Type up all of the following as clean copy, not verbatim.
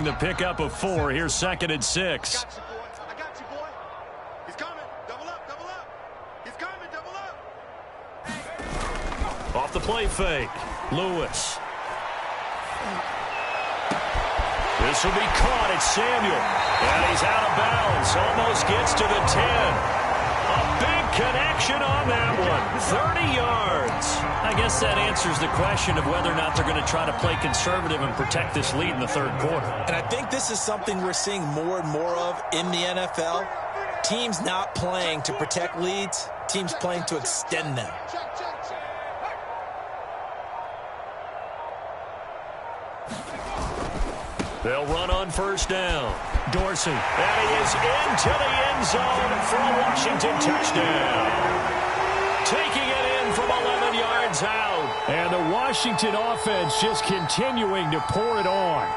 the pickup of 4. Here's 2nd and 6. I got you, boy. He's coming. Double up, double up. He's coming, double up. Off the play fake. Lewis. This will be caught. It's Samuel. And he's out of bounds. Almost gets to the 10. A big connection on that one. 30 yards. I guess that answers the question of whether or not they're going to try to play conservative and protect this lead in the third quarter. And I think this is something we're seeing more and more of in the NFL. Teams not playing to protect leads, teams playing to extend them. They'll run on first down. Dorsey. And he is into the end zone for a Washington touchdown. Taking it in from 11 yards out. And the Washington offense just continuing to pour it on.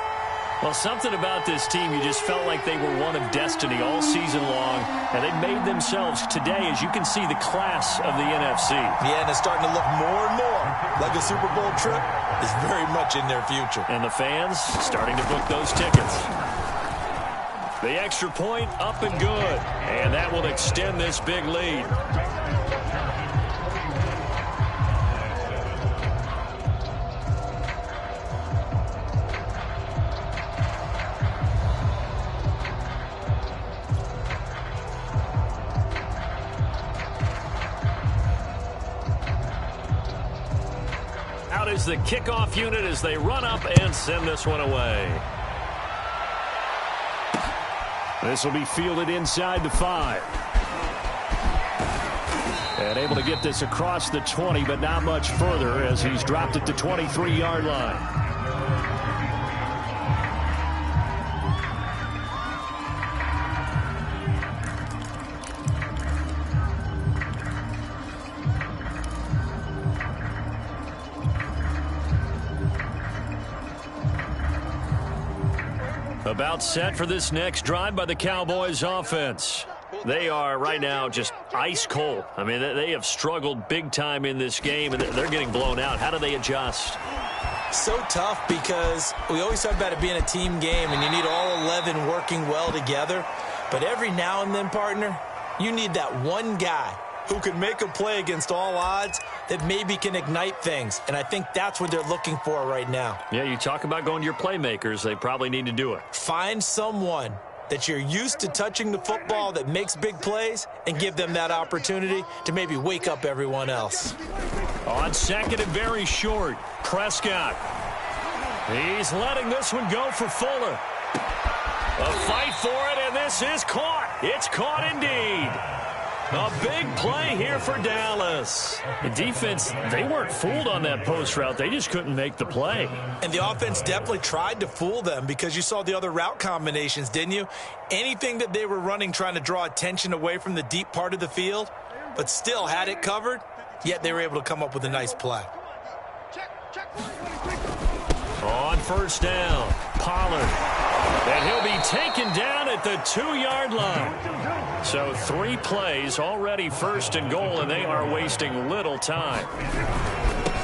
Well, something about this team, you just felt like they were one of destiny all season long, and they made themselves today, as you can see, the class of the NFC. Yeah, and it's starting to look more and more like a Super Bowl trip is very much in their future. And the fans starting to book those tickets. The extra point up and good, and that will extend this big lead. Is the kickoff unit as they run up and send this one away. This will be fielded inside the 5. And able to get this across the 20, but not much further as he's dropped it to 23-yard line. About set for this next drive by the Cowboys offense. They are right now just ice cold. I mean, they have struggled big time in this game, and they're getting blown out. How do they adjust? So tough because we always talk about it being a team game, and you need all 11 working well together. But every now and then, partner, you need that one guy who can make a play against all odds that maybe can ignite things. And I think that's what they're looking for right now. Yeah, you talk about going to your playmakers. They probably need to do it. Find someone that you're used to touching the football that makes big plays and give them that opportunity to maybe wake up everyone else. On 2nd and very short, Prescott. He's letting this one go for Fuller. A fight for it, and this is caught. It's caught indeed. A big play here for Dallas. The defense, they weren't fooled on that post route. They just couldn't make the play. And the offense definitely tried to fool them because you saw the other route combinations, didn't you? Anything that they were running trying to draw attention away from the deep part of the field, but still had it covered, yet they were able to come up with a nice play. On first down, Pollard. And he'll be taken down at the 2-yard line. So 3 plays already first and goal, and they are wasting little time.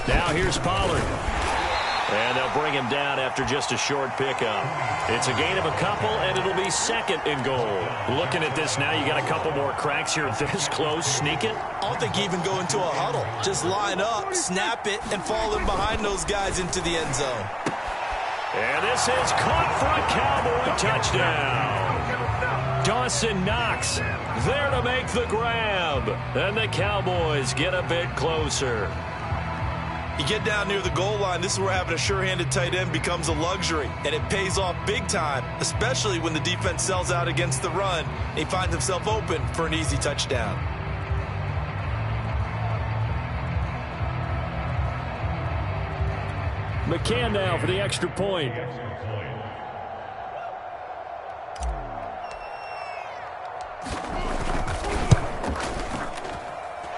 Now here's Pollard. And they'll bring him down after just a short pickup. It's a gain of a couple, and it'll be 2nd and goal. Looking at this now, you got a couple more cracks here this close. Sneak it. I don't think you even go into a huddle. Just line up, snap it, and fall in behind those guys into the end zone. And this is caught for a Cowboy touchdown. Dawson Knox there to make the grab. And the Cowboys get a bit closer. You get down near the goal line, this is where having a sure-handed tight end becomes a luxury. And it pays off big time, especially when the defense sells out against the run. He finds himself open for an easy touchdown. McCann now for the extra point.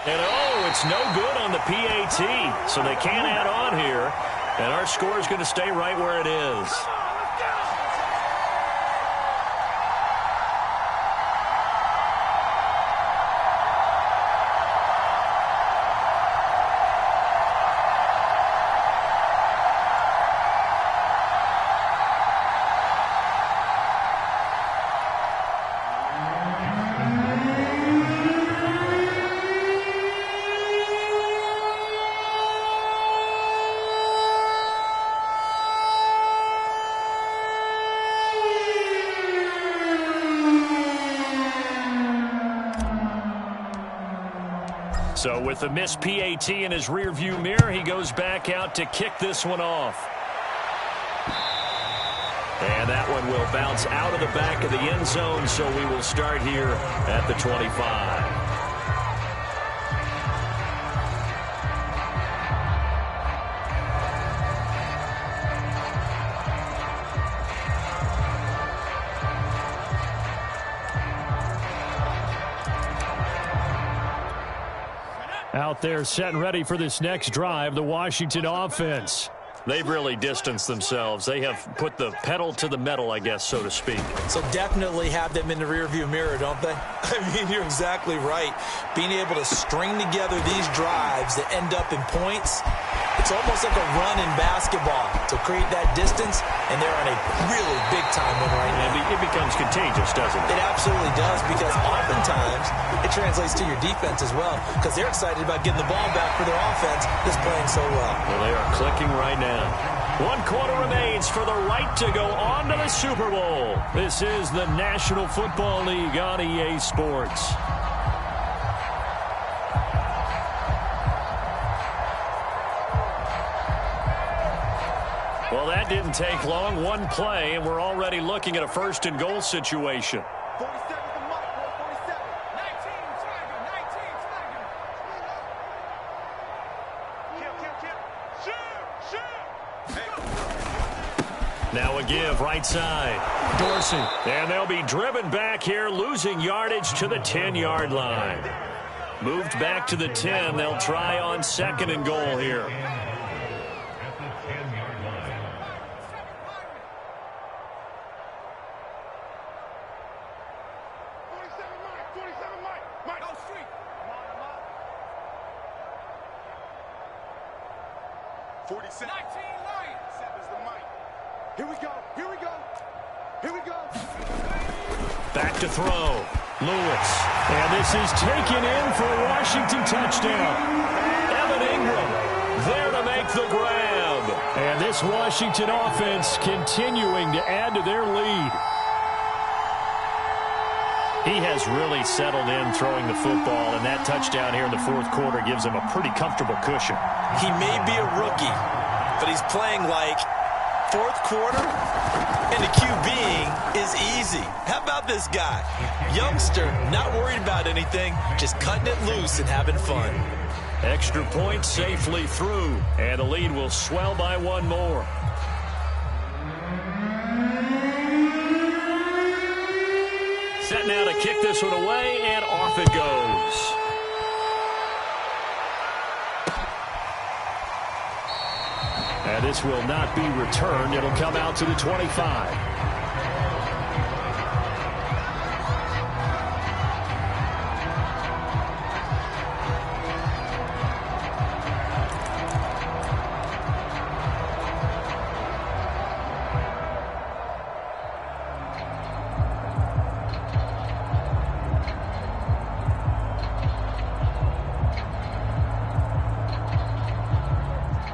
And it's no good on the PAT, so they can't add on here. And our score is going to stay right where it is. So with the missed PAT in his rearview mirror, he goes back out to kick this one off. And that one will bounce out of the back of the end zone, so we will start here at the 25. Out there set and ready for this next drive, the Washington offense. They've really distanced themselves. They have put the pedal to the metal, I guess, so to speak. So definitely have them in the rearview mirror, don't they? I mean, you're exactly right. Being able to string together these drives that end up in points, it's almost like a run in basketball to create that distance, and they're on a really big-time one right now. It becomes contagious, doesn't it? It absolutely does, because oftentimes it translates to your defense as well, because they're excited about getting the ball back for their offense that's playing so well. Well, they are clicking right now. 1 quarter remains for the right to go on to the Super Bowl. This is the National Football League on EA Sports. Well, that didn't take long. One play, and we're already looking at a first and goal situation. 47 the mark, boy, 47. 19, Tiger, 19, Tiger. Kill. Now a give, right side. Dorsey. And they'll be driven back here, losing yardage to the 10-yard line. Moved back to the 10. They'll try on second and goal here. Back to throw. Lewis. And this is taken in for a Washington touchdown. Evan Ingram there to make the grab. And this Washington offense continuing to add to their lead. He has really settled in throwing the football, and that touchdown here in the fourth quarter gives him a pretty comfortable cushion. He may be a rookie, but he's playing like fourth quarter, and the QBing is easy. How about this guy? Youngster, not worried about anything, just cutting it loose and having fun. Extra point safely through, and the lead will swell by one more. Set now to kick this one away, and off it goes. And this will not be returned. It'll come out to the 25.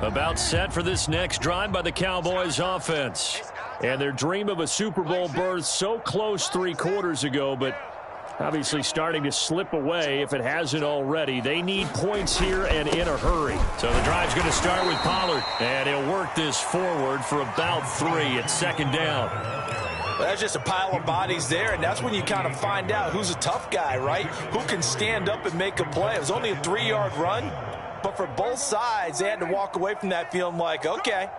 About set for this next drive by the Cowboys offense. And their dream of a Super Bowl berth so close 3 quarters ago, but obviously starting to slip away if it hasn't already. They need points here and in a hurry. So the drive's going to start with Pollard. And he'll work this forward for about 3 at second down. Well, that's just a pile of bodies there, and that's when you kind of find out who's a tough guy, right? Who can stand up and make a play. It was only a 3-yard run. But for both sides, they had to walk away from that feeling like, okay,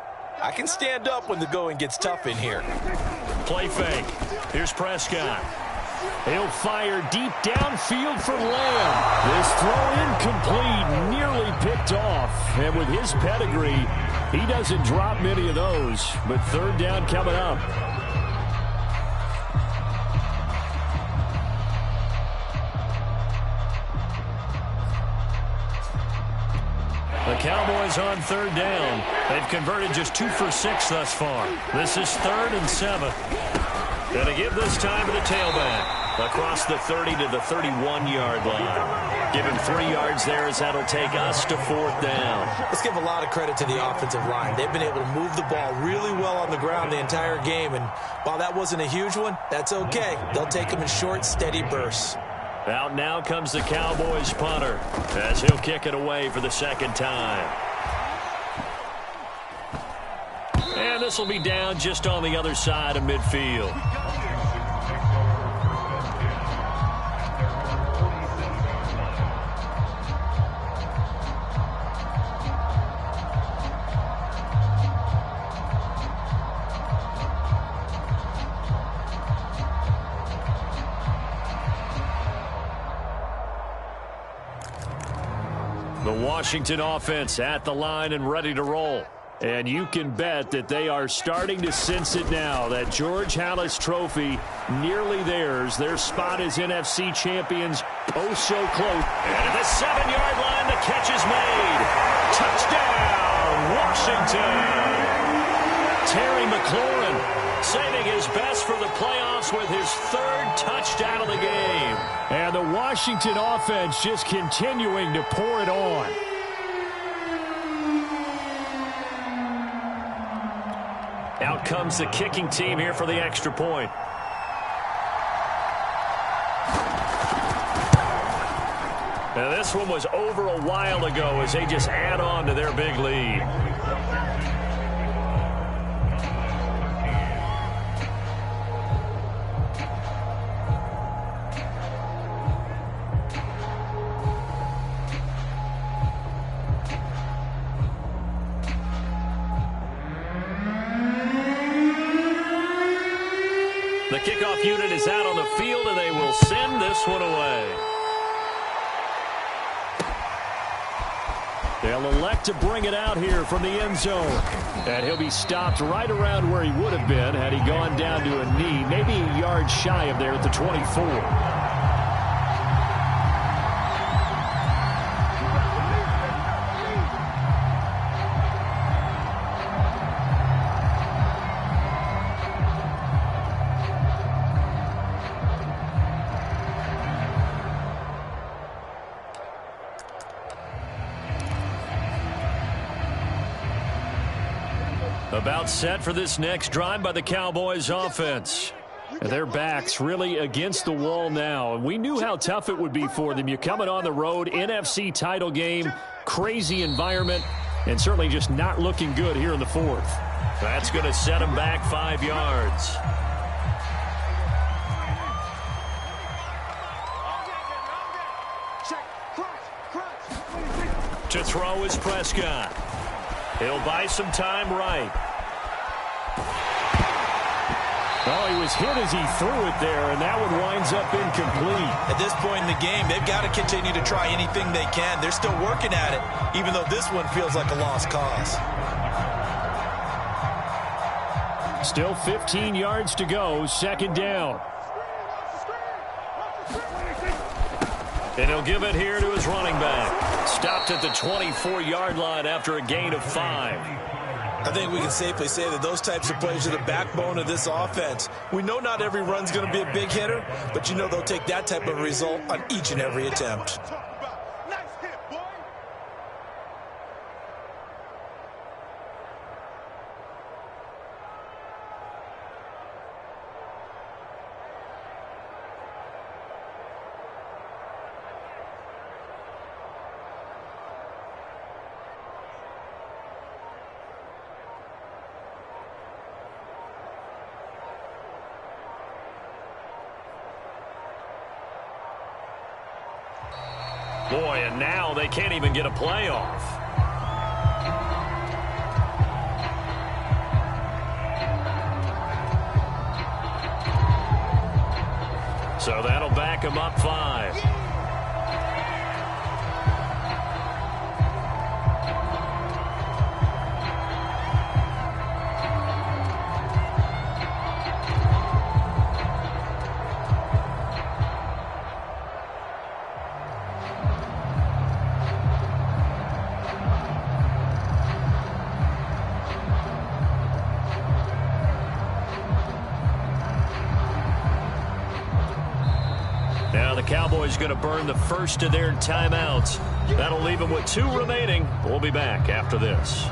I can stand up when the going gets tough in here. Play fake. Here's Prescott. He'll fire deep downfield for Lamb. This throw incomplete, nearly picked off. And with his pedigree, he doesn't drop many of those. But third down coming up. The Cowboys on third down. They've converted just 2 for 6 thus far. This is 3rd and 7. Going to give this time to the tailback. Across the 30 to the 31-yard line. Give him 3 yards there as that'll take us to 4th down. Let's give a lot of credit to the offensive line. They've been able to move the ball really well on the ground the entire game. And while that wasn't a huge one, that's okay. They'll take them in short, steady bursts. Out now comes the Cowboys punter as he'll kick it away for the second time. And this will be down just on the other side of midfield. The Washington offense at the line and ready to roll. And you can bet that they are starting to sense it now. That George Halas trophy nearly theirs. Their spot as NFC champions oh so close. And at the 7-yard line, the catch is made. Touchdown, Washington. Terry McLaurin saving his best for the playoffs with his 3rd touchdown of the game. And the Washington offense just continuing to pour it on. Out comes the kicking team here for the extra point. Now this one was over a while ago as they just add on to their big lead. The kickoff unit is out on the field, and they will send this one away. They'll elect to bring it out here from the end zone. And he'll be stopped right around where he would have been had he gone down to a knee, maybe a yard shy of there at the 24. About set for this next drive by the Cowboys offense. Their backs really against the wall now. And we knew how tough it would be for them. You're coming on the road, NFC title game, crazy environment, and certainly just not looking good here in the 4th. That's going to set them back 5 yards. To throw is Prescott. He'll buy some time right. Oh, he was hit as he threw it there, and that one winds up incomplete. At this point in the game, they've got to continue to try anything they can. They're still working at it, even though this one feels like a lost cause. Still 15 yards to go, 2nd down. And he'll give it here to his running back. Stopped at the 24-yard line after a gain of 5. I think we can safely say that those types of plays are the backbone of this offense. We know not every run's going to be a big hitter, but you know they'll take that type of result on each and every attempt. Boy, and now they can't even get a playoff. So that'll back them up 5. Now the Cowboys going to burn the first of their timeouts. That'll leave them with 2 remaining. We'll be back after this.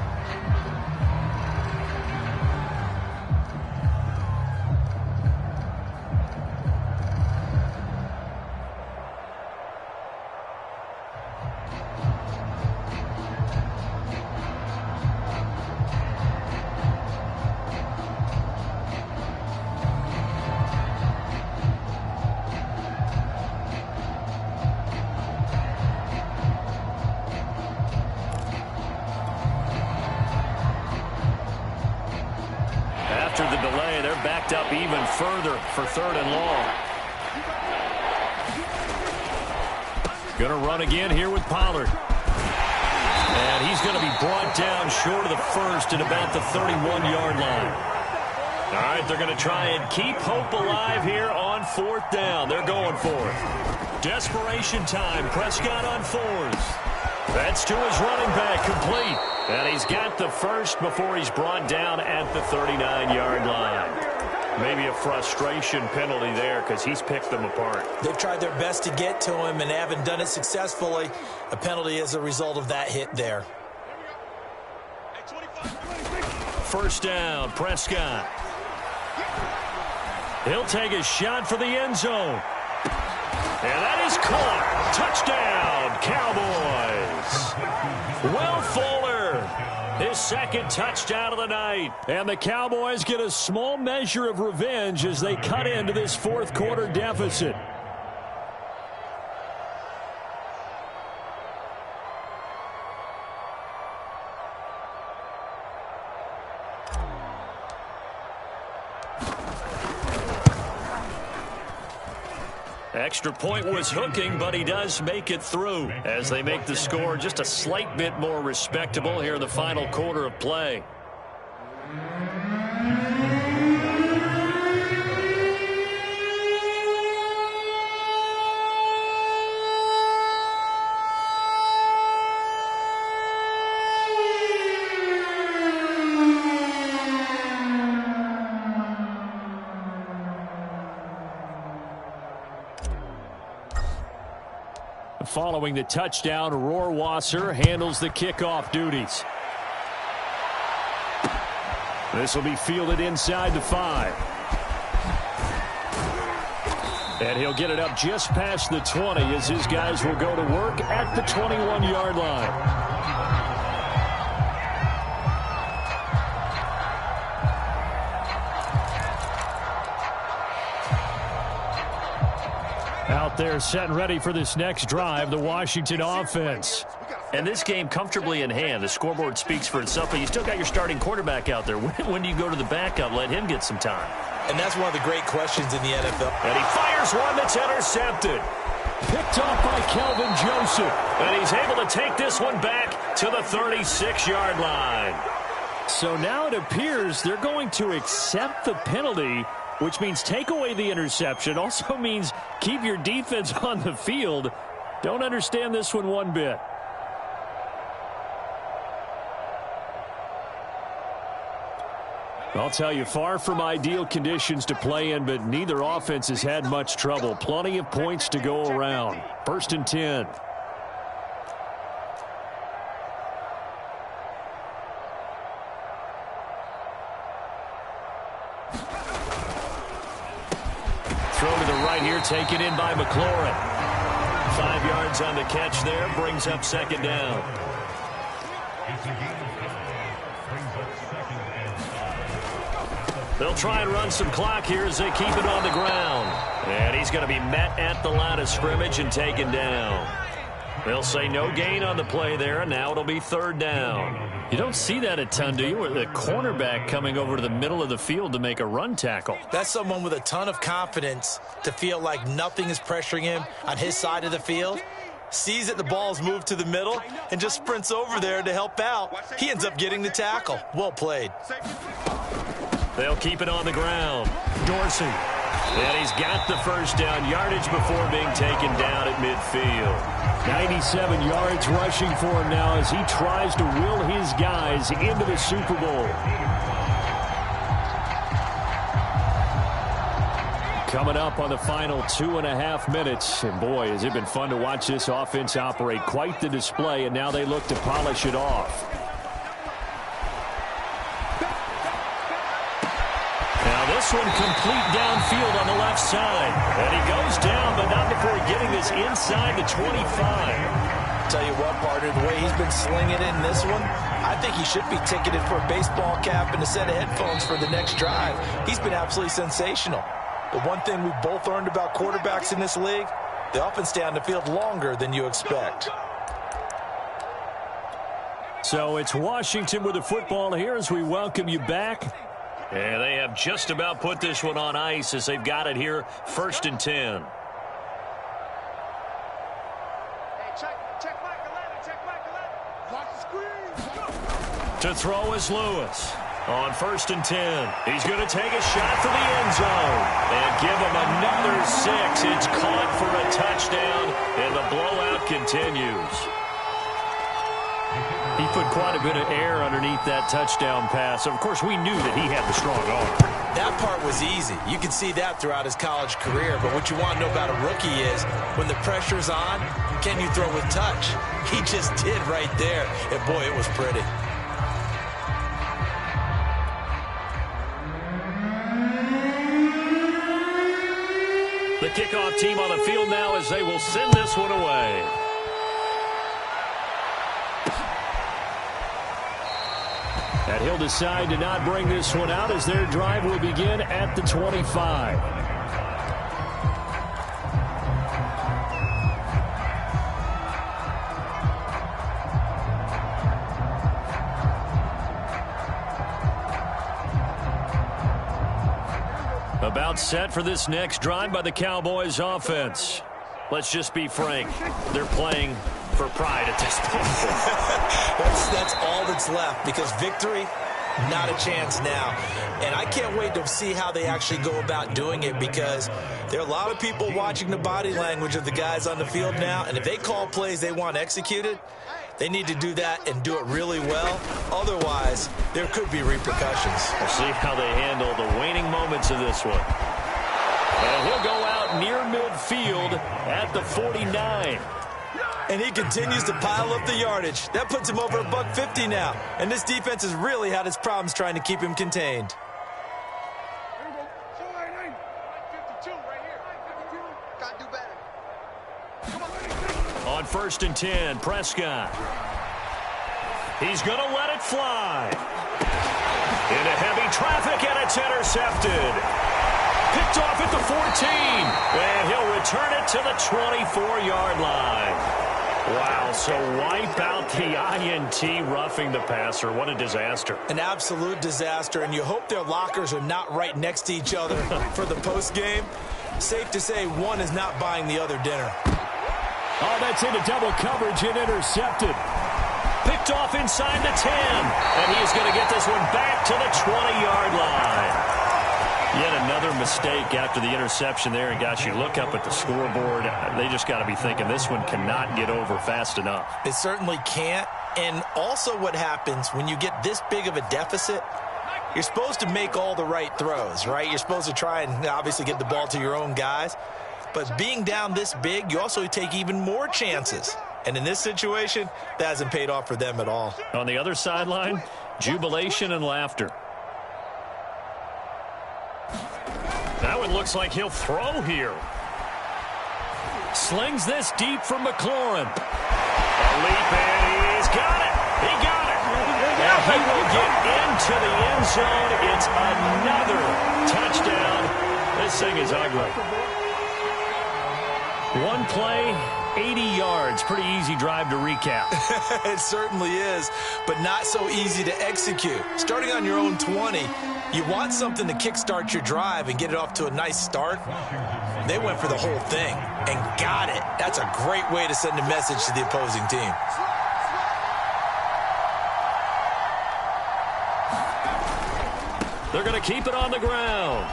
after the delay. They're backed up even further for 3rd and long. Going to run again here with Pollard. And he's going to be brought down short of the first at about the 31-yard line. All right, they're going to try and keep hope alive here on 4th down. They're going for it. Desperation time. Prescott on 4th. That's to his running back, complete. And he's got the first before he's brought down at the 39-yard line. Maybe a frustration penalty there because he's picked them apart. They've tried their best to get to him and haven't done it successfully. A penalty as a result of that hit there. 1st down, Prescott. He'll take a shot for the end zone. And that is caught. Touchdown, Cowboys. Will Fuller, his 2nd touchdown of the night. And the Cowboys get a small measure of revenge as they cut into this 4th quarter deficit. Extra point was hooking, but he does make it through as they make the score just a slight bit more respectable here in the final quarter of play. Following the touchdown, Rohrwasser handles the kickoff duties. This will be fielded inside the 5. And he'll get it up just past the 20 as his guys will go to work at the 21-yard line. Out there set and ready for this next drive, the Washington offense. And this game comfortably in hand. The scoreboard speaks for itself, but you still got your starting quarterback out there. When do you go to the backup? Let him get some time. And that's one of the great questions in the NFL. And he fires one that's intercepted. Picked off by Kelvin Joseph. And he's able to take this one back to the 36-yard line. So now it appears they're going to accept the penalty, which means take away the interception. Also means keep your defense on the field. Don't understand this one bit. I'll tell you, far from ideal conditions to play in, but neither offense has had much trouble. Plenty of points to go around. 1st and 10. Throw to the right here, taken in by McLaurin. 5 yards on the catch there, brings up 2nd down. They'll try and run some clock here as they keep it on the ground. And he's going to be met at the line of scrimmage and taken down. They'll say no gain on the play there, and now it'll be 3rd down. You don't see that a ton, do you? With a cornerback coming over to the middle of the field to make a run tackle. That's someone with a ton of confidence to feel like nothing is pressuring him on his side of the field. Sees that the ball's moved to the middle and just sprints over there to help out. He ends up getting the tackle. Well played. They'll keep it on the ground. Dorsey. And he's got the 1st down yardage before being taken down at midfield. 97 yards rushing for him now as he tries to will his guys into the Super Bowl. Coming up on the final 2.5 minutes. And boy, has it been fun to watch this offense operate. Quite the display, and now they look to polish it off. This one complete downfield on the left side. And he goes down, but not before getting this inside the 25. Tell you what, partner, the way he's been slinging it in this one, I think he should be ticketed for a baseball cap and a set of headphones for the next drive. He's been absolutely sensational. The one thing we've both learned about quarterbacks in this league, they often stay on the field longer than you expect. So it's Washington with the football here as we welcome you back. And they have just about put this one on ice as they've got it here, 1st and 10. To throw is Lewis. On 1st and 10. He's going to take a shot for the end zone. And give him another 6. It's caught for a touchdown, and the blowout continues. He put quite a bit of air underneath that touchdown pass. Of course, we knew that he had the strong arm. That part was easy. You can see that throughout his college career. But what you want to know about a rookie is when the pressure's on, can you throw with touch? He just did right there. And, boy, it was pretty. The kickoff team on the field now as they will send this one away. And he'll decide to not bring this one out as their drive will begin at the 25. About set for this next drive by the Cowboys offense. Let's just be frank. They're playing for pride at this point. That's all that's left because victory, not a chance now. And I can't wait to see how they actually go about doing it because there are a lot of people watching the body language of the guys on the field now. And if they call plays they want executed, they need to do that and do it really well. Otherwise, there could be repercussions. We'll see how they handle the waning moments of this one. And he'll go out near midfield at the 49. And he continues to pile up the yardage. That puts him over $150 now. And this defense has really had its problems trying to keep him contained. On 1st and 10, Prescott. He's going to let it fly. Into heavy traffic, and it's intercepted. Picked off at the 14. And he'll return it to the 24-yard line. Wow, so wipe out the INT roughing the passer. What a disaster. An absolute disaster, and you hope their lockers are not right next to each other for the postgame. Safe to say one is not buying the other dinner. Oh, that's into double coverage and intercepted. Picked off inside the 10. And he's going to get this one back to the 20-yard line. Yet another mistake after the interception there. And, gosh, you look up at the scoreboard. They just got to be thinking this one cannot get over fast enough. It certainly can't. And also what happens when you get this big of a deficit, you're supposed to make all the right throws, right? You're supposed to try and obviously get the ball to your own guys. But being down this big, you also take even more chances. And in this situation, that hasn't paid off for them at all. On the other sideline, jubilation and laughter. That one looks like he'll throw here. Slings this deep from McLaurin. A leap, and he's got it. He got it. And he will get into the end zone. It's another touchdown. This thing is ugly. One play, 80 yards. Pretty easy drive to recap. It certainly is, but not so easy to execute. Starting on your own 20, you want something to kickstart your drive and get it off to a nice start. They went for the whole thing and got it. That's a great way to send a message to the opposing team. They're going to keep it on the ground.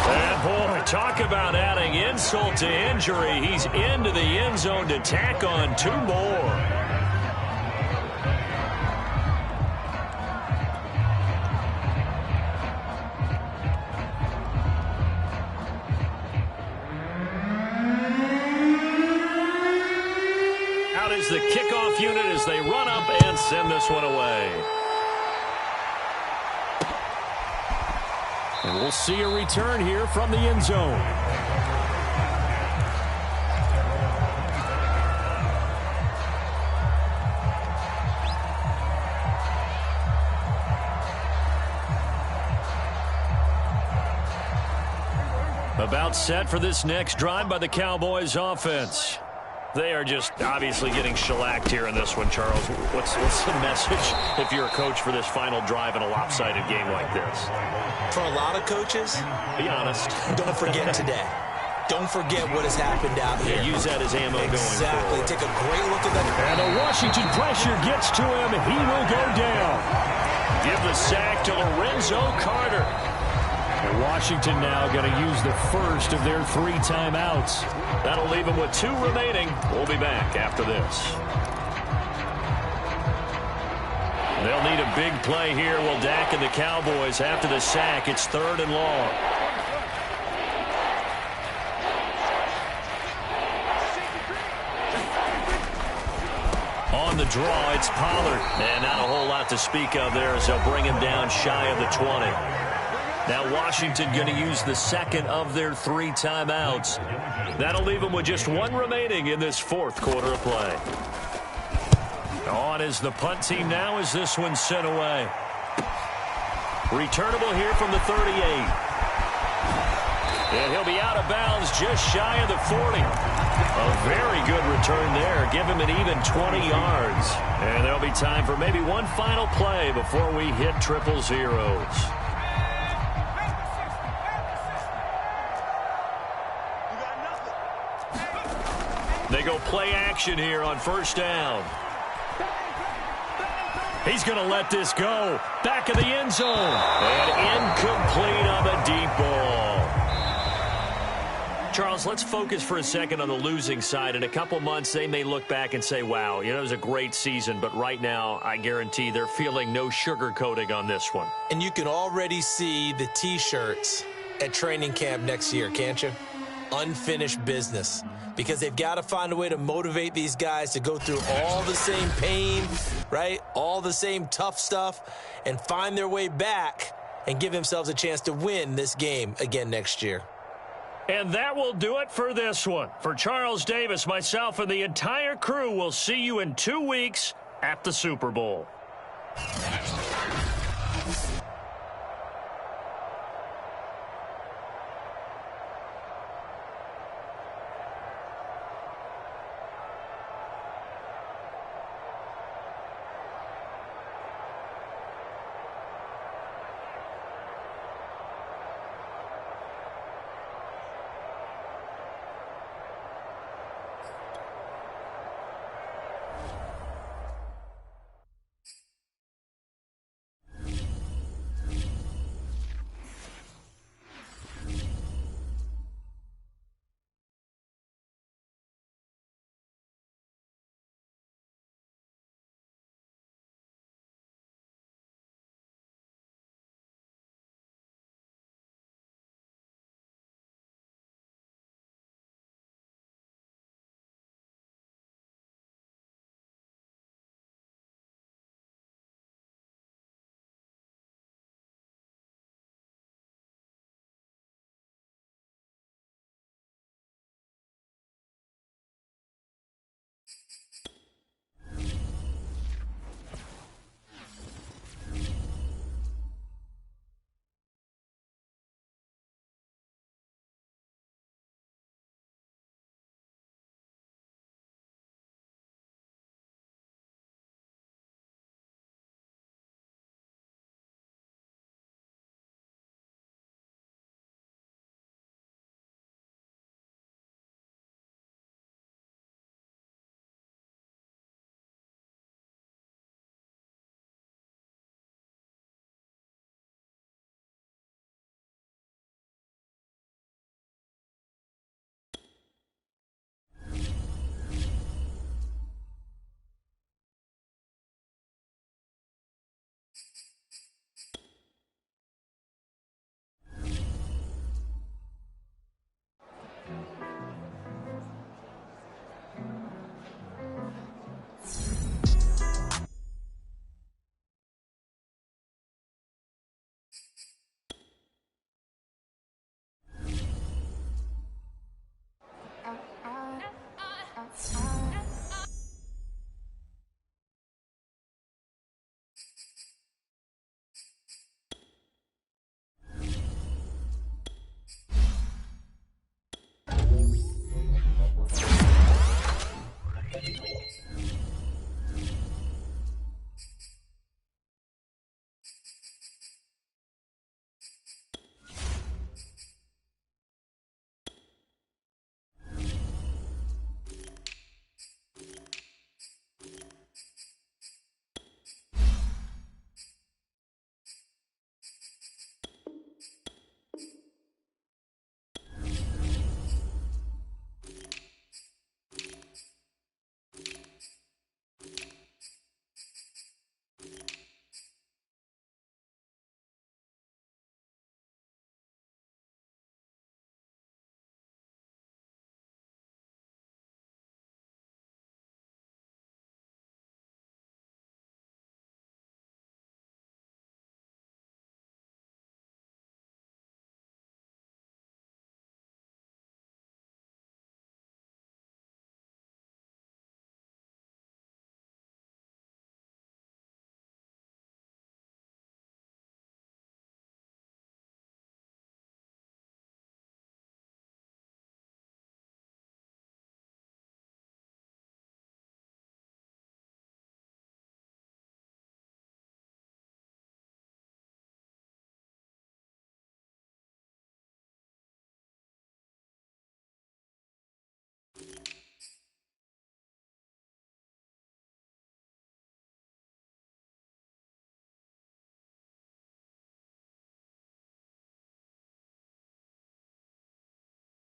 And, boy, talk about adding insult to injury. He's into the end zone to tack on 2 more. Out is the kickoff unit as they run up and send this one away. And we'll see a return here from the end zone. About set for this next drive by the Cowboys offense. They are just obviously getting shellacked here in this one, Charles. What's the message if you're a coach for this final drive in a lopsided game like this? For a lot of coaches, be honest. Don't forget today. Don't forget what has happened out here. Yeah, use that as ammo going forward. Exactly. Take a great look at that. And the Washington pressure gets to him. He will go down. Give the sack to Lorenzo Carter. And Washington now going to use the first of their 3 timeouts. That'll leave them with 2 remaining. We'll be back after this. They'll need a big play here. Will Dak and the Cowboys after the sack. It's 3rd and long. On the draw, it's Pollard. And not a whole lot to speak of there as they'll bring him down shy of the 20. Now Washington going to use the second of their 3 timeouts. That'll leave them with just 1 remaining in this 4th quarter of play. On is the punt team now as this one's sent away. Returnable here from the 38. And he'll be out of bounds just shy of the 40. A very good return there. Give him an even 20 yards. And there'll be time for maybe one final play before we hit 000. They go play action here on 1st down. He's going to let this go. Back of the end zone. And incomplete on the deep ball. Charles, let's focus for a second on the losing side. In a couple months, they may look back and say, wow, it was a great season. But right now, I guarantee they're feeling no sugarcoating on this one. And you can already see the T-shirts at training camp next year, can't you? Unfinished business. Because they've got to find a way to motivate these guys to go through all the same pain, right? All the same tough stuff, and find their way back and give themselves a chance to win this game again next year. And that will do it for this one. For Charles Davis, myself, and the entire crew, we'll see you in 2 weeks at the Super Bowl.